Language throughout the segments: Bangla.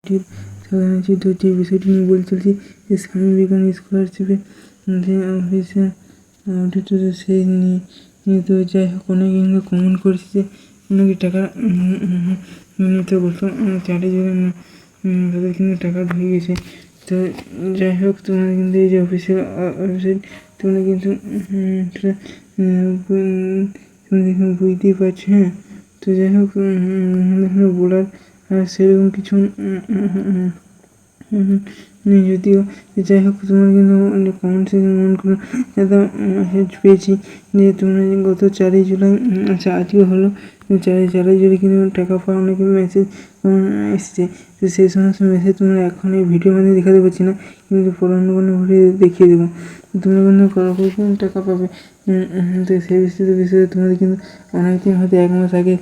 সাধারণ চিত্র যে বিষয়টি নিয়ে বলতে চলছি যে স্বামী বিবেকানন্দ স্কলারশিপে যে অফিসে সেই নিয়ে তো যাই হোক অনেকে কিন্তু কমেন্ট করেছে যে অনেকে টাকা নিতে বলতো চাকরি জন্য তাদের কিন্তু টাকা ঢুকে গেছে। তো যাই হোক তোমরা কিন্তু এই যে অফিসের তোমরা কিন্তু বুঝতেই পারছো। হ্যাঁ, তো যাই হোক বলার সেরকম কিছু যদিও যাই হোক তোমরা কিন্তু কমেন্ট সেকশন অন করো যাতে মেসেজ পেয়েছি যে তোমরা গত 4ই জুলাই আচ্ছা আজকে হলো 4ই জুলাই কিন্তু টাকা পাওয়া অনেকে মেসেজ এসেছে। তো সেই সমস্ত মেসেজ তোমরা এখন এই ভিডিওর মধ্যে দেখাতে পারছি না, কিন্তু পরে অন্য কোনো ভিডিও দেখিয়ে দেবো। তোমরা কিন্তু কখন টাকা পাবে তো সেই বিষয়ে তোমাদের কিন্তু অনেকদিন হয়তো 1 মাস আগে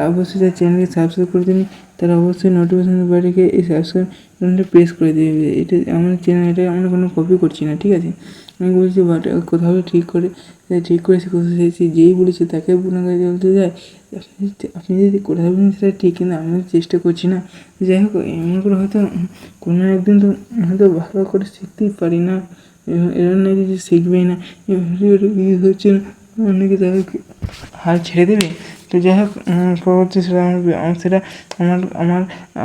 অবশ্যই যারা চ্যানেলকে সাবস্ক্রাইব করে দিন তারা অবশ্যই নোটিফিকেশন বাটনকে এই সাবস্ক্রাইব বাটনটা প্রেস করে দেবে। এটা আমার চ্যানেল, এটা আমরা কোনো কপি করছি না, ঠিক আছে? আমি বলছি বাট কোথাও ঠিক করেছি কোথাও চেয়েছি যেই বলেছে তাকে গুণাগার বলতে যায়। আপনি যদি কোথাও বলেন সেটা ঠিক, কিন্তু আমি চেষ্টা করছি না। যাই হোক এমন করে হয়তো কোনো একদিন তো হয়তো ভালো করে শিখতেই পারি না, এরা না যে শিখবেই না ভিডিওটা ইউজ হচ্ছে না অনেকে তাদেরকে হাল ছেড়ে দেবে। তো যাই হোক পরবর্তী সেটা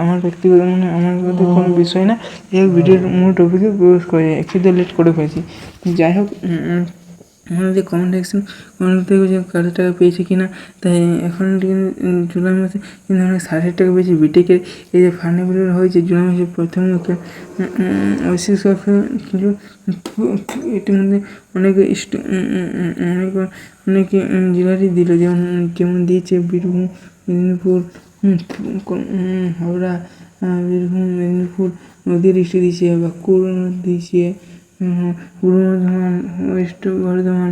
আমার ব্যক্তিগত আমার কোনো বিষয় না। যাই হোক ভিডিওর মূল টপিকে প্রবেশ করে একটু লেট করে ফেলেছি। যাই হোক আমরা যে কমেন্ট সেকশন থেকে যে কারো টাকা পেয়েছে কিনা, তাই এখন কিন্তু জুলাই মাসে কিন্তু অনেক 60,000 টাকা পেয়েছি বিটেকের। এই যে ফান্ডেবল হয়েছে জুলাই মাসে প্রথম কিন্তু ইতিমধ্যে অনেকে অনেকে জেলারই দিল, যেমন দিয়েছে বীরভূম, মেদিনীপুর, হাওড়া, বীরভূম, মেদিনীপুর, নদীয়া ডিস্ট্রিক্ট দিয়েছে, বাঁকুড়া দিয়েছে, পূর্ব বর্ধমান, ওয়েস্ট বর্ধমান,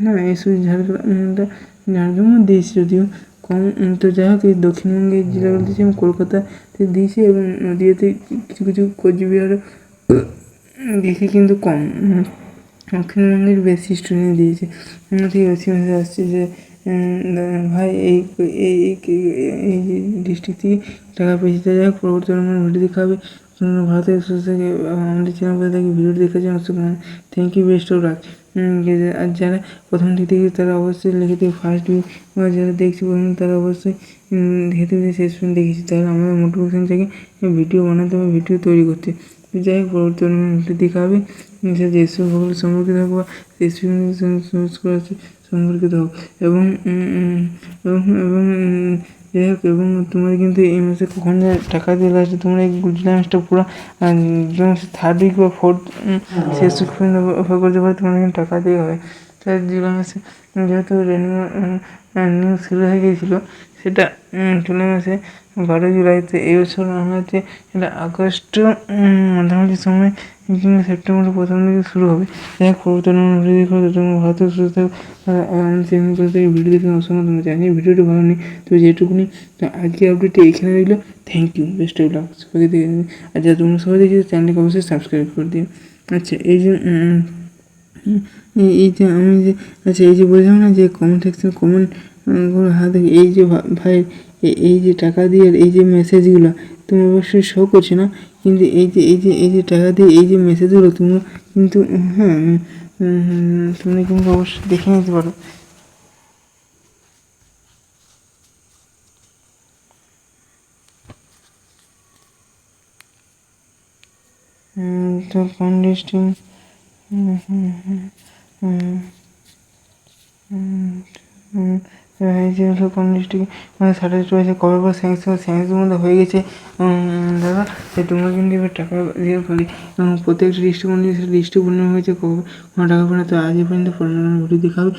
হ্যাঁ এইসব ঝাড়গ্রামও দিয়েছে যদিও কম। তো যাই হোক এই দক্ষিণবঙ্গের জেলাগুলো দিয়েছে এবং কলকাতাতে দিয়েছে এবং নদীয়াতে কিছু কিছু কোচবিহারও দিয়েছে কিন্তু কম। দক্ষিণবঙ্গের বেশি স্টুডেন্ট দিয়েছে। ঠিক বেশি মেসেজ আসছে যে ভাই এই ডিস্ট্রিক্ট থেকে টাকা পেয়েছি। যাই হোক পরবর্তী ভিডিও দেখা হবে। ভারতের সুস্থ থেকে আমাদের চ্যানেল থেকে ভিডিও দেখার জন্য thank you, best of luck. আর যারা প্রথম দিক থেকে তারা অবশ্যই লিখে দেবে ফার্স্ট ভিউ, বা যারা দেখছি প্রথম তারা অবশ্যই লিখে দেবে শেষ পর্যন্ত দেখেছি, তাহলে আমাদের মোটিভেশন থেকে ভিডিও বানাতে হবে, ভিডিও তৈরি করতে। যাই হোক পরবর্তী ভিডিও দেখা হবে যেসব ভূগোল সম্পর্কিত হোক বা সম্পর্কিত হোক এবং যাই হোক এবং তোমার কিন্তু এই মাসে কখন টাকা দিয়ে লাগছে তোমরা এই জুলাই মাসটা পুরো জুলাই মাসের 3rd উইক বা 4th শেষ উইক পর্যন্ত অফার করতে পারে, তোমার কিন্তু টাকা দিয়ে হবে। তাই জুলাই মাসে যেহেতু নিউজ শুরু হয়ে গিয়েছিলো সেটা জুলাই মাসে 12 জুলাইতে এই বছর আমরা হচ্ছে এটা আগস্ট মাঝামাঝি সময় কিংবা সেপ্টেম্বরের প্রথম দিকে শুরু হবে। যাই হোক পরবর্তী ভিডিও দেখো, তোমরা ভারতের সুস্থ থেকে ভিডিও দেখে অসংখ্য তোমরা জানি ভিডিওটি ভালো নেই তো যেটুকুনি আজকে আপডেটটি এখানে রইলো। Thank you, best of luck সবাইকে দেখে। আর যা তোমরা সবাই দেখি চ্যানেলকে অবশ্যই সাবস্ক্রাইব করে দিও। আচ্ছা এই যে আমি যে আচ্ছা এই যে বললাম না যে কমেন্ট সেকশন কমেন্ট হাতে এই যে ভাই এই যে টাকা দিয়ে এই যে মেসেজগুলো তুমি অবশ্যই শো করছে না, কিন্তু এই যে টাকা দিয়ে এই যে মেসেজগুলো তোমরা কিন্তু হ্যাঁ তোমরা কিন্তু অবশ্যই দেখে নিতে পারো। তো কোন ডিস্ট্রিক্ট এই যে হলো কোন ডিস্ট্রিক্ট মানে স্যাটারডে রয়েছে কবে পর সায়েন্সের মধ্যে হয়ে গেছে দাদা। তাই তোমরা কিন্তু এবার টাকা দিয়ে ফেলি এবং প্রত্যেকটা ডিস্ট্রিক্ট মধ্যে ডিস্ট্রিক্ট পূর্ণ হয়েছে কবে কোনো টাকা পড়ে। তো আজ পর্যন্ত ভিডিও দেখা হবে।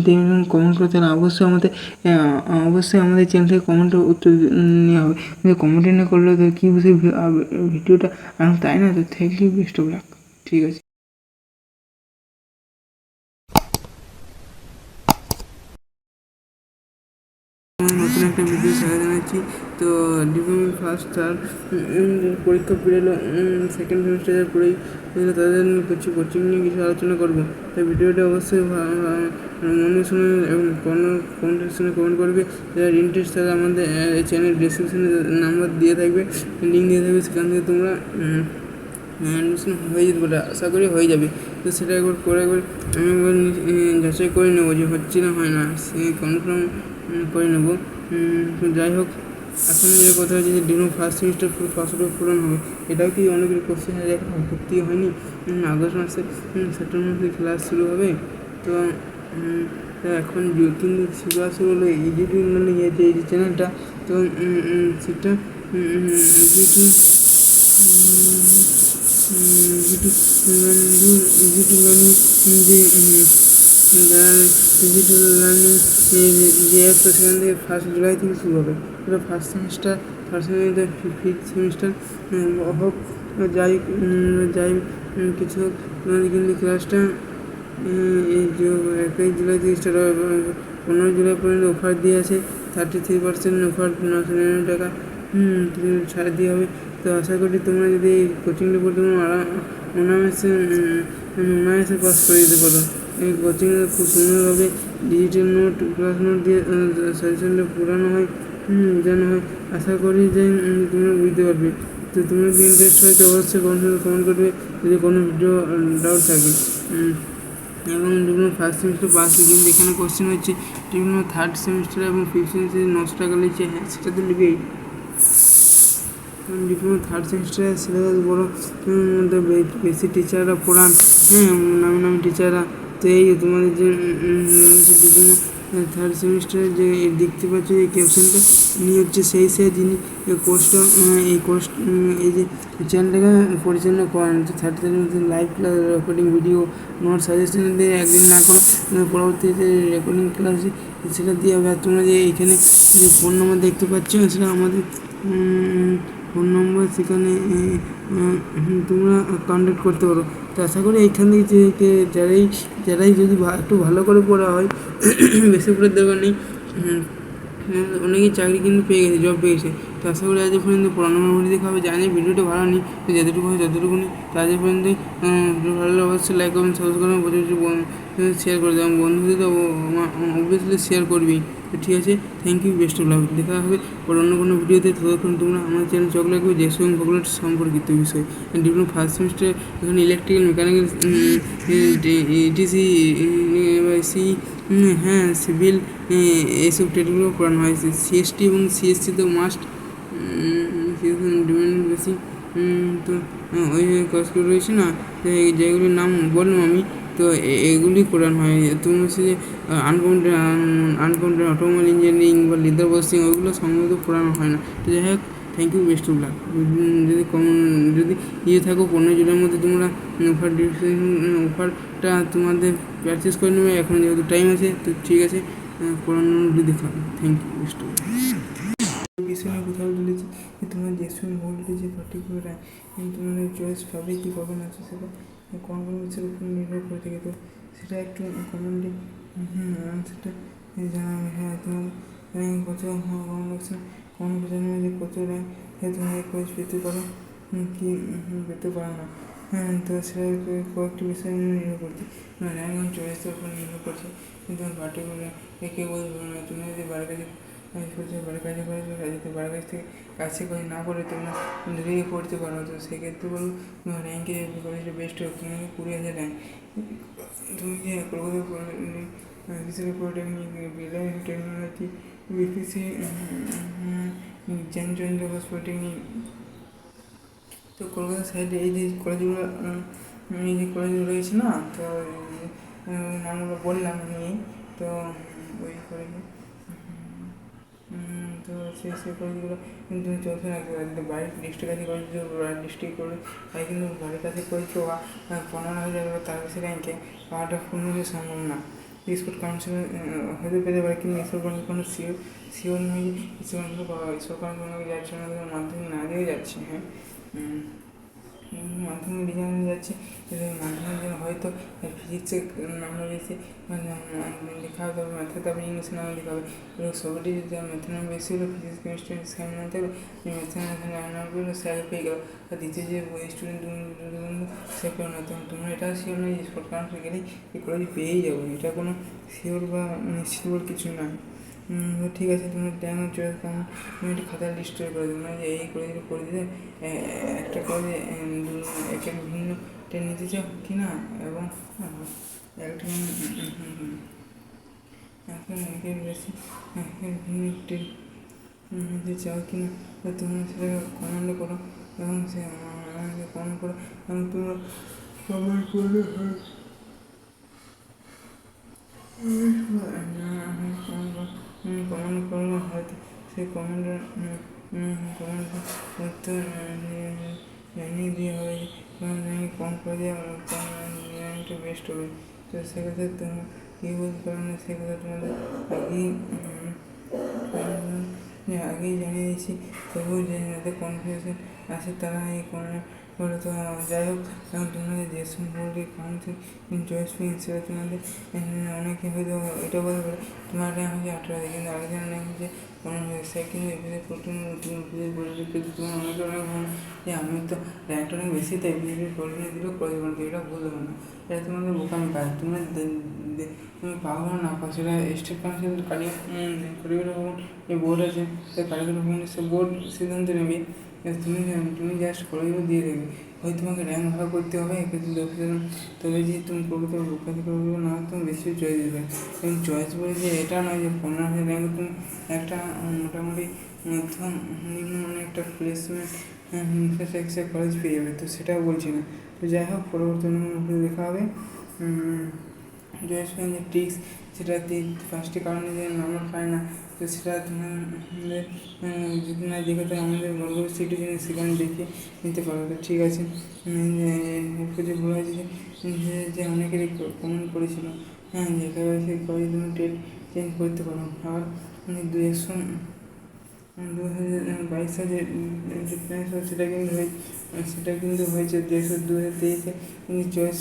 তুমি কমেন্ট করো, তাহলে অবশ্যই আমাদের চ্যানেল থেকে কমেন্টের উত্তর নেওয়া হবে। কিন্তু কমেন্ট না করলে তো কী বিষয়ে ভিডিওটা তাই না? তো thank you, best of luck. ঠিক আছে। নতুন একটা ভিডিও স্বাগত জানাচ্ছি। তো ডিপ্লোমা ফার্স্ট আর পরীক্ষা পেরোলো, সেকেন্ড সেমিস্টারের পরেই তাদের কিছু কোচিং নিয়ে কিছু আলোচনা করবো। তাই ভিডিওটা অবশ্যই মনে শুনে এবং কমেন্ট সেকশনে কমেন্ট করবে। যারা ইন্টারেস্ট থাকে আমাদের চ্যানেল ডিসক্রিপশনে নাম্বার দিয়ে থাকবে, লিঙ্ক দিয়ে থাকবে, সেখান থেকে তোমরা অ্যাডমিশন হয়ে যেতে পারে, আশা করি হয়ে যাবে। তো সেটা একবার করে একবার আমি একবার যাচাই করে নেবো যে হচ্ছে না হয় না, সে কনফার্ম করে নেবো। তো যাই হোক, এখন যে কথা হচ্ছে যে ডিপ্লোমা ফার্স্ট সেমিস্টার পাসওয়ার্ড পূরণ হবে, এটাও কি অনেকের কোশ্চেন আছে, এখন ভর্তি হয়নি। আগস্ট মাসে সেপ্টেম্বর মাসে ক্লাস শুরু হবে। তো এখন কিন্তু ক্লাস শুরু হলো ইউটিউব লার্নিং এই যে চ্যানেলটা, তো সেটা ডিজিটাল লার্নিং যে ডিজিটাল লার্নিং যে অ্যাপটা, সেখান থেকে 1 জুলাই থেকে শুরু হবে। এটা first semester, third semester, fifth semester হোক, যাই যাই কিছু হোক, তোমাদের কিন্তু ক্লাসটা এই 1 জুলাই থেকে স্টার্ট হবে। 15 জুলাই পর্যন্ত অফার দিয়ে আছে, 33% অফার, 999 টাকা ছাড় দিয়ে হবে। তো আশা করি তোমরা যদি এই কোচিংটা করতে অনায়াসে পাস করে দিতে পারো। এই কোচিংয়ে খুব সুন্দরভাবে ডিজিটাল নোট, ক্লাস নোট দিয়ে সাজেশনটা পড়ানো হয়, বোঝানো হয়। আশা করি যে তোমরা বুঝতে পারবে। তো তোমরা যদি ইন্টারেস্ট হয় তো অবশ্যই কমেন্ট করবে যদি কোনো ভিডিও ডাউট থাকে। এবং ডিপ্লোমা ফার্স্ট সেমিস্টার পাস, কিন্তু এখানে কোশ্চেন হচ্ছে ডিপ্লোমা থার্ড সেমিস্টার এবং ফিফথ সেমিস্টারে 900 টাকা নিচ্ছে। হ্যাঁ, সেটা তো নেবেই। ডিপ্লোমা থার্ড সেমিস্টারের সিলেবাস বড়, মধ্যে বেশি টিচাররা পড়ান, নামি টিচাররা। তো এই তোমাদের যে ডিপ্লোমা থার্ড সেমিস্টারে যে দেখতে পাচ্ছ এই ক্যাপশনটা নিয়ে হচ্ছে সেই যিনি এই কোর্সটা এই যে চ্যানেলটাকে পরিচালনা করেন, যে 30 live class, recording video, note, suggestion দিয়ে একদিন না করে পরবর্তীতে রেকর্ডিং ক্লাস সেটা দিয়ে হবে। আর তোমরা যে এখানে যে ফোন নম্বর দেখতে পাচ্ছ, সেটা আমাদের ফোন নম্বর, সেখানে তোমরা কন্ট্যাক্ট করতে পারো। তো আশা করি এইখান থেকে যে যারাই যদি একটু ভালো করে পড়া হয়, বেশি করে দরকার নেই, অনেকেই চাকরি কিন্তু পেয়ে গেছে, জব পেয়েছে। তো আশা করি আজ পর্যন্ত পড়ানো মোটামুটি দেখা হবে। জানি ভিডিওটা ভালো নেই, তো যতটুকু হয় ততটুকুনি। তো আজ পর্যন্তই। ভিডিও ভালো লাগলে অবশ্যই লাইক করবেন, সাবস্ক্রাইব করবেন, প্রচুর শেয়ার করে দেবেন। বন্ধুদের তো অবভিয়াসলি শেয়ার করবেই। তো ঠিক আছে, thank you, best of luck. দেখা হবে পর অন্য কোনো ভিডিওতে। ততক্ষণ তোমরা আমার চ্যানেল চোখ রাখবে যে এবং ভূগোলের সম্পর্কিত বিষয়। ডিপ্লোমা ফার্স্ট সেমিস্টারে এখানে ইলেকট্রিক্যাল, মেকানিক্যাল, ইটিসি, সিভিল, এইসব ট্রেডগুলো পড়ানো হয়। সিএসটি এবং সিএসসি তো মাস্ট, ডিমান্ড বেশি। তো ওই কোর্সগুলো রয়েছে না, তো যেগুলির নাম বললাম আমি, তো এগুলি করানো হয়। তুমি হচ্ছে যে আনকাউন্টেড অটোমোবাইল ইঞ্জিনিয়ারিং বা লেদার ওয়াশিং, ওইগুলো সম্ভবত পড়ানো হয় না। তো যাই হোক, thank you, best of luck. যদি থাকো 15 জুলাইয়ের মধ্যে তোমরা অফারটা তোমাদের পারচেস করে নেবে। এখন যেহেতু টাইম আছে, তো ঠিক আছে, পড়ানো দেখলাম। Thank you, best of luck. বিষয় নিয়ে কোথাও বলেছি যে তোমার যে সময় ভোল্টেজ যে পার্টিকুলার তোমাদের চয়েস পাবে কি পাবে না, সেটা কোন বিষয়ের উপর নির্ভর করে থাকে। তো সেটা একটু কমেন্টে সেটা জানাবে। হ্যাঁ, তোমার র্যাঙ্ক কত, কমেন্ট বক্সে কমেন্ট করে জানাবে যে কত র্যাঙ্ক তোমার কোয়েস পেতে পারো কি পেতে পারো না। তো সেটা কয়েকটি বিষয় নিয়ে নির্ভর করছে। র্যাঙ্ক এবং চয়েসের উপর নির্ভর করছে, কিন্তু পার্টিকুলার কেউ বলতে পারো না। তুমি যদি বাড়ির কাছে বাড়ির কাছে করে যদি বাড়ির কাছ থেকে কাছে করে না করে তোমরা দূরে পড়তে পারো, তো সেক্ষেত্রে বলবো র্যাঙ্কে কলেজটা বেস্ট হোক। তুমি 20,000 র্যাঙ্ক, তুমি যে Kolkata BCS polytechnic, BLI technology, BPC, Chandra Ghosh polytechnic, তো কলকাতা সাইডে এই যে কলেজগুলো রয়েছে না, তো নামগুলো বললাম আমি। তো ওই কলেজে তো সেই কলেজগুলো কিন্তু চলছে না। বাড়ির ডিস্ট্রিক্ট কাছে কলেজ, ডিস্ট্রিক্ট করে তাই কিন্তু বাড়ির কাছে কলেজ পাওয়া 15,000 বা তার বেশি র্যাঙ্কে পাওয়াটা কোনোভাবে সম্ভব না। স্পোর্ট কাউন্সিল হতে পেতে পারে, কিন্তু স্পোর্ট কাউন্সিল কোনো শিওর নেই। স্পোর্ট কাউন্সিল পাওয়া স্পোর্ট কাউন্সিল যাচ্ছে না, মাধ্যমিক না দিয়ে যাচ্ছে। হ্যাঁ, মাধ্যমিক রেজাল্ট যাচ্ছে, মাধ্যমিক হয়তো ফিজিক্সে নাম্বার বেশি লেখা হতে হবে, ম্যাথে তারপরে ইংলিশে নাম্বার লেখা হবে। এবং সবারই যদি ম্যাথে নাম্বার বেশি হলো, ফিজিক্স কেমিস্ট্রি সায়েন্স আনতে হবে, ম্যাথে নাম্বার পেলো সে আগে পেয়ে গেলো। আর দ্বিতীয় যে স্টুডেন্ট সে পেলো না। তখন তোমরা এটা শিওর নয় যে শর্ট কারেন্ট গেলেই এই কলেজ পেয়েই যাবো, এটা কোনো শিওর বা নিশ্চিত বলে কিছু নয়। ঠিক আছে, তুমি ট্যাং চয়েস কারণ তুমি একটি খাতার লিস্ট তৈরি করে দেবে না, যে এই কলেজে করে দিলে একটা কলেজে একের ভিন্ন ট্রেন নিতে চাও কি না, এবং একটা একের বেশি একের ভিন্ন ট্রেন নিতে চাও কি না, তোমরা সেটাকে কমেন্ট করো এবং সে আমাকে কমেন্ট করো এবং তোমরা কমেন্ট করলে হয় কমেন্ট করলে হয়তো সেই কমেন্টের উত্তর জানিয়ে দিয়ে হবে কম করে দেওয়া একটু বেস্ট হবে। তো সেক্ষেত্রে তোমরা কী বলতে পারো না, সেক্ষেত্রে তোমাদের আগেই জানিয়ে দিয়েছি, তবুও যে যাদের কনফিউশন আছে তারা এই বলে। তো যাই হোক, এখন তোমাদের যে সম্পর্কে কাউন্সিল চয়েস ফিল সেটা তোমাদের অনেকে হয়তো এটা বলতে পারে তোমার র্যাঙ্ক হচ্ছে 18, কিন্তু আরেকজনের র্যাঙ্ক হচ্ছে 15, সে কিন্তু এপিসে প্রোটিন তোমার অনেকে অনেক ভালো যে আমি তো র্যাঙ্কটা অনেক বেশি, তাই এপিসে প্রোটিনে দিলেও করে দেবো, এটা ভুল দেবো না, এটা তোমাদের বোকামি কাজ। তুমি পাবো না পাও সেটা স্টেট কাউন্সিল কারিগরি ভবন যে বোর্ড আছে, সেই কারিগরি ভবনের সে বোর্ড সিদ্ধান্ত নেবে। তুমি জাস্ট কলেজগুলো দিয়ে দেবে, হয় তোমাকে র্যাঙ্ক ভালো করতে হবে এক্ষেত্রে 10,000, তবে যে তুমি করতে হবে বোকাতি করবে না, তুমি বেশি চয়েস দেবে। এবং চয়েস বলে যে এটা নয় যে 15,000 র্যাঙ্ক তুমি একটা মোটামুটি মধ্যম নিম্ন একটা প্লেসমেন্ট ইনফ্রাস্ট্রাকচার কলেজ পেয়ে যাবে, তো সেটাও বলছি না। তো যাই হোক, পরবর্তী দেখা হবে। চয়েস যে ট্রিক্স সেটা ফার্স্টে কারণে যে নাম্বার পায় না, তো সেটা তোমাদের যদি না দেখে তো আমাদের বড় সিটি জিনিস সেখানে দেখে নিতে পারো। তো ঠিক আছে, যে বলা হয়েছে যে অনেকেরই কমেন্ট করেছিল, হ্যাঁ যে সেই কলেজ তুমি ডেট চেঞ্জ করতে পারো। আবার 2022 সালে সেটা কিন্তু হয়েছে 2023-এ কিন্তু চয়েস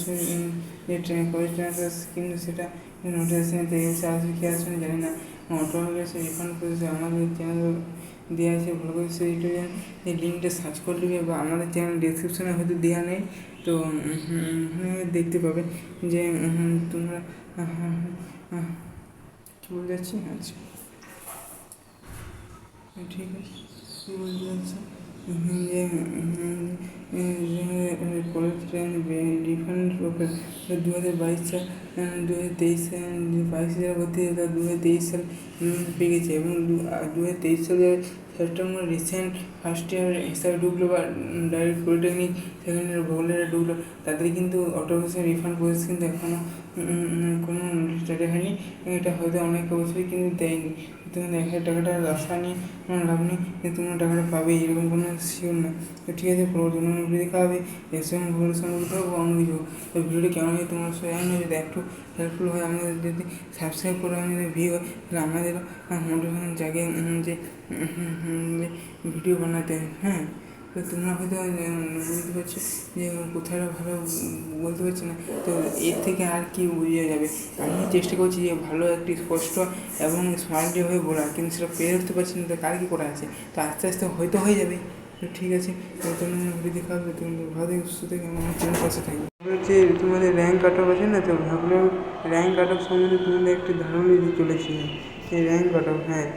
যে কলেজ ট্রান্সফার, কিন্তু সেটা নোটিফিকেশানে আসবে কি আসবে জানি না। অটোমেটিক সে রিফান্ড করেছে, আমাদের চ্যানেল দেওয়া আছে, ভালো করে সেইটা এই লিঙ্কটা সার্চ করে নেবে, বা আমাদের চ্যানেল ডিসক্রিপশানে হয়তো দেওয়া নেই, তো দেখতে পাবে যে তোমরা কী বলতে যাচ্ছি। আচ্ছা ঠিক আছে, কী বলতে যাচ্ছি যে কলেজ রিফান্ড 2022 সাল 2023 সালে ভর্তি 2023 সাল পেয়ে গেছে, এবং 2023 সালে সেপ্টেম্বর রিসেন্ট ফার্স্ট ইয়ার হিসাবে ঢুকলো বা ডাইরেক্ট পলিটেকনিক সেকেন্ড ইয়ার ভূগোলের ঢুকলো, তাদের কিন্তু অটোমেশন রিফান্ড প্রসেস কিন্তু এখনও কোনো স্টার্ট হয়নি। এটা হয়তো অনেক অবশ্যই কিন্তু দেয়নি। তুমি টাকাটা আশা নিয়ে লাভ নেই যে তোমরা টাকাটা পাবে, এরকম কোনো শিওর না। তো ঠিক আছে, প্রয়োজন দেখা হবে এর সঙ্গে ভূগোলের সঙ্গে করতে হবে অন্য কিছু। তো ভিডিওটি কেমন হয় তোমার সবাই যদি একটু হেল্পফুল হয়, আমাদের যদি সাবস্ক্রাইব করে আমি যদি ভিউ হয়, তাহলে আমাদেরও মোটিভেশন জাগে যে ভিডিও বানাতে। হ্যাঁ, তো তোমরা হয়তো বুঝতে পারছো যে কোথায় ভালো বলতে পারছি না, তো এর থেকে আর কি বোঝা যাবে। আমি চেষ্টা করছি যে ভালো একটি স্পষ্ট এবং স্মার্টলি হয়ে বলা, কিন্তু সেটা পেরে উঠতে পারছি না, তো কার কী করা আছে, তো আস্তে আস্তে হয়তো হয়ে যাবে। তো ঠিক আছে, ভিডিও দেখা হবে, তুমি ভালো থেকে সুস্থ থেকে আমার চ্যানেল পাশে থাকবে। হচ্ছে তোমাদের র্যাঙ্ক কাট অফ আছে না, তো ভাবলাম র্যাঙ্ক কাট অফ সম্বন্ধে তোমাদের একটি ধারণা দিতে চলেছি। এই র্যাঙ্ক কাট অফ, হ্যাঁ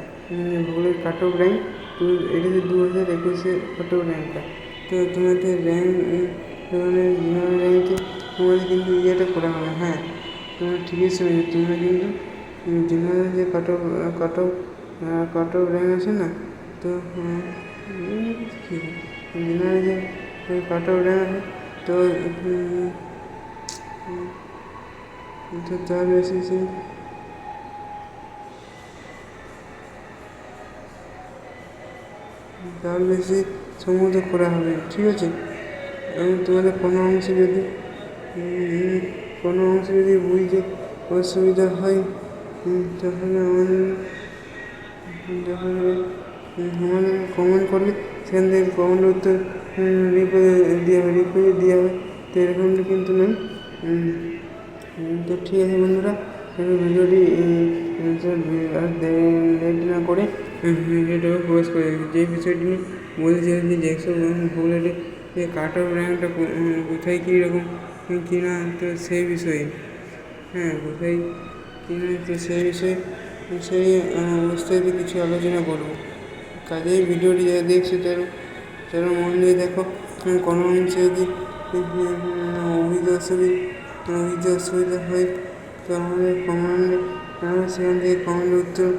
ভূগোলের কাট অফ র্যাঙ্ক, তো এটা যে 2021 কাট অফ র্যাঙ্কটা, তো তোমাদের র্যাঙ্ক তোমাদের জেনারেল র্যাঙ্কে তোমাদের কিন্তু ইয়েটা করা হবে। হ্যাঁ, তোমরা ঠিকই শুনেছো, তোমরা কিন্তু জেনারেল যে কাট অফ র্যাঙ্ক আছে না, তো জেনারেল যে কাট অফ র্যাঙ্ক আছে, তো তার বেশি সম্মত করা হবে। ঠিক আছে, এবং তোমাদের কোনো অংশে যদি বুঝতে অসুবিধা হয়, তাহলে আমাদের কমেন্ট করবে, সেখান থেকে কমেন্ট উত্তর রিপোজে দেওয়া হবে, তো এরকমটা কিন্তু নয়। তো ঠিক আছে বন্ধুরা, ভিডিওটি আর লেট না করে ভিডিওটাকে প্রবেশ করে দিচ্ছি। যে বিষয়টি নিয়ে বলতে চাইছি যে 100 ভোগলেটে যে কাট অফ র্যাঙ্কটা কোথায় কীরকম কিনা, তো সেই বিষয়ে কোথায় কিনা, তো সেই বিষয়ে অবস্থায় কিছু আলোচনা করবো। কাজেই ভিডিওটি যারা দেখছে তারা মন দিয়ে দেখো। কোনো অংশে যদি অসুবিধা হয় তো আমাদের কমেন্টে সেখান থেকে কমেন্টের উত্তর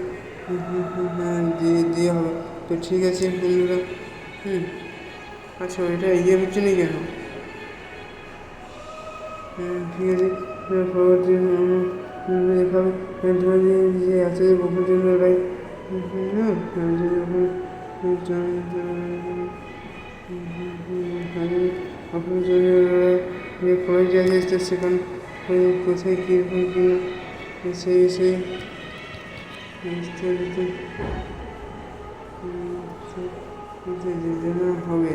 দিয়ে হবে। তো ঠিক আছে বন্ধুরা। আচ্ছা, এটা হচ্ছে না কেন? ঠিক আছে, পরবর্তী দেখাবে তোমার যে আছে বহু জন্য রাই আপনার জন্য যে কলেজে আছে সেখানে কোথায় কীরকম কিনা সেই বিষয়ে বিস্তারিত জানা হবে।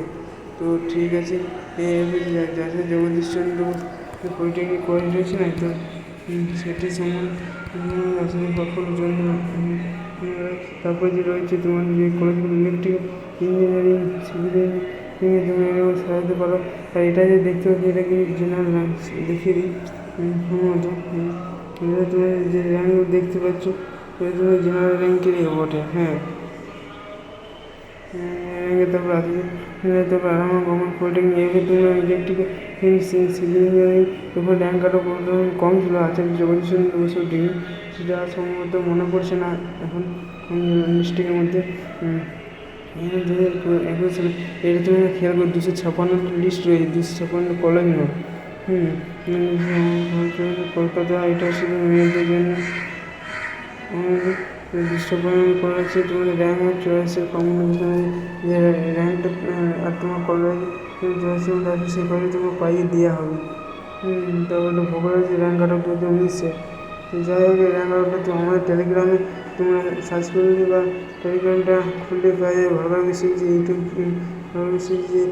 তো ঠিক আছে, যাতে জগদীশচন্দ্র পলিটেকনিক কলেজ রয়েছে না, তো সেটি সম্বন্ধে রাসায়নিক প্রকল্পের জন্য তারপরে যে রয়েছে তোমার যে কলেজগুলো ইলেকট্রিক্যাল ইঞ্জিনিয়ারিং, সিভিল ইঞ্জিনিয়ারিং তুমি এরকম সাজাতে পারো। আর এটা যে দেখতে পাচ্ছি এটা কিন্তু জেনারেল র্যাঙ্ক দেখিয়ে দিই সম্ভবত। এটা তুমি যে র্যাঙ্কগুলো দেখতে পাচ্ছ এটা তুমি জেনারেল র্যাঙ্কেরই বটে। তারপর আছে তারপর আমার গভর্নমেন্ট পলিটেকনিক এগুলো তোমরা ইলেকট্রিক্যাল সিভিল ইঞ্জিনিয়ারিং তারপর র্যাঙ্ক কাটও কম ছিল আচার্য জগদীশচন্দ্র বসু ডিগ্রি, সেটা সম্ভবত মনে পড়ছে না এখন ডিস্ট্রিক্টের মধ্যে। 2021 সালে এটা তুমি খেয়াল করো 256 লিস্ট রয়েছে, 256 কলেজ নয়। কলকাতা এটা শুধু মেয়েদের জন্য দৃশ্যপূর্ণ করা হচ্ছে। তোমাদের র্যাঙ্ক আর চয়েসের কম্বিনেশনে যে র্যাঙ্কটা আর তোমার কলেজ চয়েসের মধ্যে আছে সেই কলেজে তোমার পাইয়ে দেওয়া হবে। তারপরে ভোগের যে র্যাঙ্ক কাট অফ 2019 যাই হোক, এই র্যাঙ্ক আউটটা তো আমাদের টেলিগ্রামে তোমরা সার্চ করে দিবে বা টেলিগ্রামটা খুললে পাওয়া যায়। ভালো বেশি যে ইউটিউব বেশি যে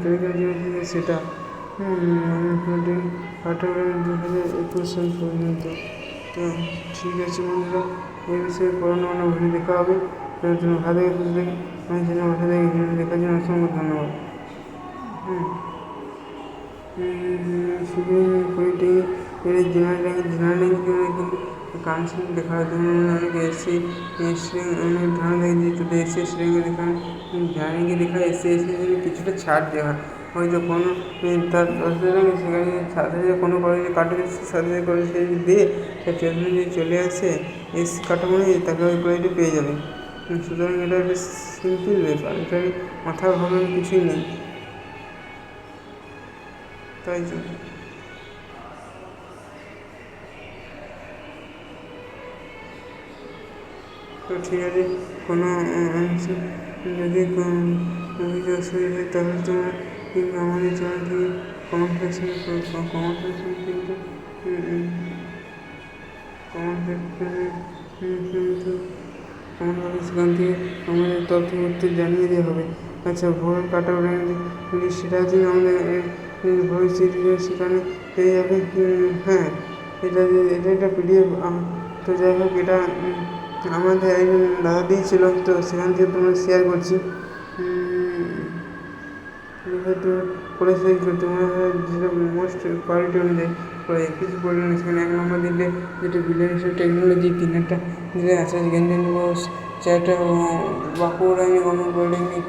টেলিগ্রাম যে সেটা 2021 সাল পর্যন্ত। তো ঠিক আছে বন্ধুরা, এই বিষয়ে পড়ানো ভিডিও দেখা হবে। তুমি ভালো থেকে সুস্থ থেকে আমি চ্যানেল ভালো থেকে ভিডিও দেখার জন্য অসংখ্য ধন্যবাদ। শুধু পলিটেকনিক জেনারেল কিন্তু কাউন্সিলিং দেখা হয়। তুমি অনেকে এসসি অনেক ধারণা থাকে যে তাদের এসসি এসটি র্যাঙ্কে দেখা জার্নিকে দেখা এসসি এসটির জন্য কিছুটা ছাড় দেওয়া হয়। হয়তো কোনো তার সেখানে সাথে কোনো কলেজে কাটে সাথে কলেজে দিয়ে তার ট্রেনে যদি চলে আসে এসসি কাঠামো তাকে ওই কলেজে পেয়ে যাবে। সুতরাং এটা একটা সিম্পল ব্যাপার, এটা মাথা ভাবার কিছুই নেই, তাই জন্য। তো ঠিক আছে, কোনো যদি অসুবিধা হয় তাহলে তোমরা কিন্তু আমাদের চ্যানেল থেকে কমেন্ট সেকশনে কিন্তু সেখান থেকে আমাদের তথ্য উত্তর জানিয়ে দেওয়া হবে। আচ্ছা, ভোর কাটা সেটা যদি আমাদের ভবিষ্যৎ সেখানে পেয়ে যাবে। এটা একটা পিডিএফ। তো যাই হোক, এটা আমাদের একজন দাদা দিয়েছিল, তো সেখান থেকে তোমরা শেয়ার করছি। করে সেই তোমার যেটা মোস্ট কোয়ালিটি অনুযায়ী কিছু বলবেন। সেখানে 1 নম্বর দিলে যেটা বিলিয়ন টেকনোলজি, 3টা দিলে আচার্য জ্ঞানচন্দ্র বোস, 4টা Bankura government polytechnic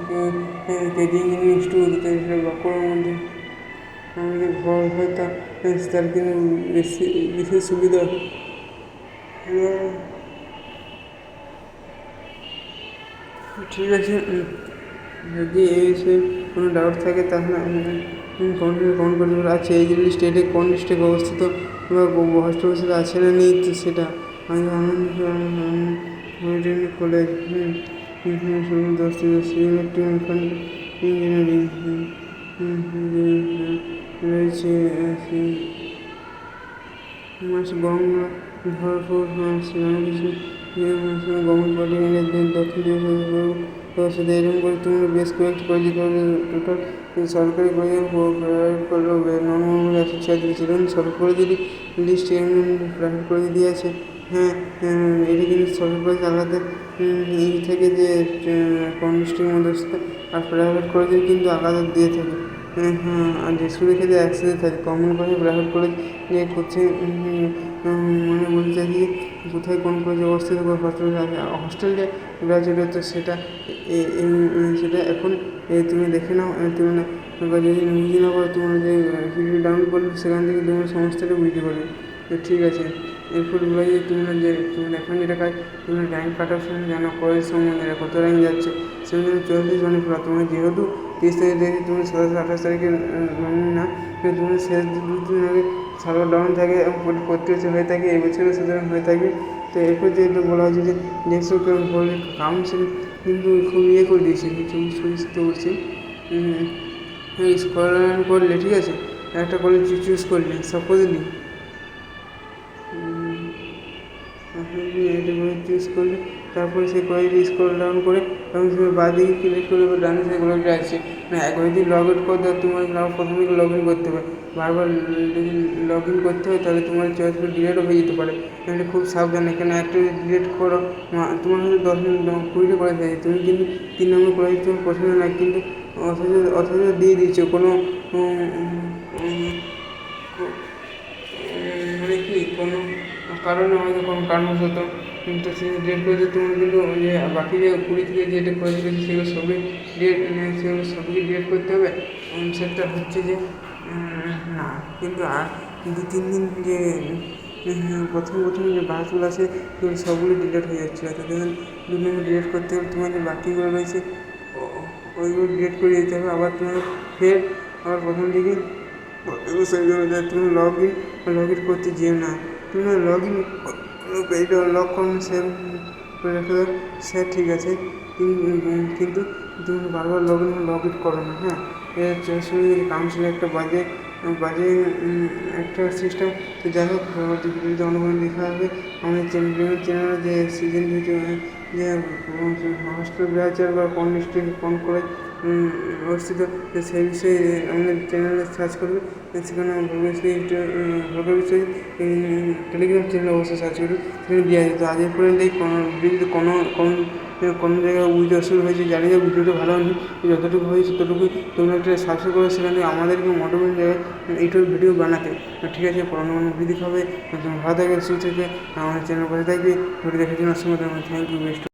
KG engineering institute, বাঁকুড়ার মধ্যে আমাদের ঘর হয় তার কিন্তু বিশেষ সুবিধা। ঠিক আছে, যদি এই বিষয়ে কোনো ডাউট থাকে তাহলে কমেন্ট করতে পারো। আচ্ছা, এই যে স্টেটে কোন ডিস্ট্রিক্টে অবস্থিত বা হোস্টেল আছে না নেই, তো সেটা আমি পলিটেকনিক কলেজ ইঞ্জিনিয়ারিং রয়েছে গঙ্গা ভরপুর গভর্নমেন্ট পলিটেকনিক দক্ষিণ তো শুধু এরকম করে তোমরা বেশ কয়েকটি কলেজে টোটাল সরকারি কলেজে প্রাইভেট কলেজ নন 146 ছিল, সরকারি কলেজেরই লিস্ট প্রাইভেট কলেজে দিয়ে আছে। হ্যাঁ, এটা কিন্তু সরকারি কলেজ আলাদা এই থেকে যে কমিউনিস্টের মধ্যস্থ, আর প্রাইভেট কলেজের কিন্তু আলাদা দিয়ে থাকে। হ্যাঁ, আর স্কুলের ক্ষেত্রে একসাথে থাকে কমন কলেজ প্রাইভেট কলেজ যে করছে মানে বলতে চাইছি যে কোথায় কোন কলেজে অবস্থিত হস্টেলে গ্রাজুয়েট, তো সেটা সেটা এখন তুমি দেখে নাও। তুমি যদি বুঝে না পারো, তোমার যে ভিডিও ডাউনলোড করবে সেখান থেকে তোমার সমস্যাটা বুঝতে পারবে। তো ঠিক আছে, এরপর বলা যায় তোমরা যে তোমরা এখন যেটা কাজ তোমরা র্যাঙ্ক কাটার সময় জানো কলেজ সম্বন্ধে কত র্যাঙ্ক যাচ্ছে, সেগুলো 44 মানে পড়া। তোমরা যেহেতু 30 তারিখ থেকে তুমি 27-28 তারিখে না, তুমি শেষ 2 দিন আগে সার্ভার ডাউন থাকে প্রতি বছর হয়ে থাকে, এই বছরও সুতরাং হয়ে থাকে। তো এরপর যেহেতু বলা হয়েছে যে যেসব বলে কাউন্সিল কিন্তু খুব করে দিয়েছে কিছু সুস্থ করছে। স্কলার করলে ঠিক আছে, একটা কলেজ চুজ করলে সাপোজলি এটা করে চুজ করলে, তারপরে সেই কলেজে স্ক্রল ডাউন করে এবং সে বাঁদিকে ক্লিক করে ডানে সেই কলেজটা আছে না। একবার যদি লগ ইন করে দেওয়া, তোমার প্রথমে লগ ইন করতে হবে। বারবার যদি লগ ইন করতে হয় তাহলে তোমার চয়েসগুলো ডিলেটও হয়ে যেতে পারে। তাহলে খুব সাবধান, এখানে একটা যদি ডিলেট করো তোমার হয়তো 10 মিনিট 20টা কলেজ আছে, তুমি কিন্তু 3 নম্বর কলেজ তোমার পছন্দ না, কিন্তু অথচ দিয়ে দিচ্ছ কোনো মানে কি কোনো কারণে হয়তো কোনো কারণবশত, কিন্তু সে ডিলেট করে তোমার কিন্তু যে বাকি যে 20 থেকে যেটা কলেজ রয়েছে সেগুলো সবই সেগুলো সবই ডিলেট করতে হবে। সেটা হচ্ছে যে না, কিন্তু 2-3 দিন যে প্রথম যে বাসগুলো আছে সবগুলো ডিলেট হয়ে যাচ্ছে। অর্থাৎ দেখুন 2 নম্বর ডিলেট করতে হবে, তোমার যে বাকিগুলো রয়েছে ওইগুলো ডিলেট করে দিতে হবে। আবার তোমার ফের আবার প্রথম দিকে তুমি লগ ইন করতে যেও না, তুমি লগ ইন পেজটা লক করুন, সেভ করে রেখে দাও, সে ঠিক আছে। কিন্তু তুমি বারবার লগ ইন করো না। হ্যাঁ, এর কাউন্সিলে একটা বাজে একটা সিস্টেম। তো যাই হোক, ভিডিওতে অনুভব লেখা হবে আমাদের চ্যানেলে যে সিজন ভিডিও যে হস্টেল ব্রাউচার বা কোন ডিস্ট্রিক্ট কোন কলেজ অবস্থিত, সেই বিষয়ে আমাদের চ্যানেলে সার্চ করবে। সেখানে ভোগের বিষয়ে টেলিগ্রাম চ্যানেল অবশ্যই সার্চ করবে, সেখানে দেওয়া যেত। আজ পর্যন্ত যদি কোনো জায়গায় বুঝতে অসুবিধা হয়েছে, জানি যে ভিডিওটা ভালো হয়নি, যতটুকু হয়েছে ততটুকুই তোমরা একটা সাবস্ক্রাইব করে সেখানে আমাদেরকে মোটিভেট জায়গায় এইটার ভিডিও বানাতে। ঠিক আছে, পড়ানো ভিডিও দিতে হবে। ভালো থাকবে, সুস্থ থাকবে, আমাদের চ্যানেল পাশে থাকবে। ভিডিও দেখার জন্য অসংখ্য থ্যাংক ইউ। বেস্ট।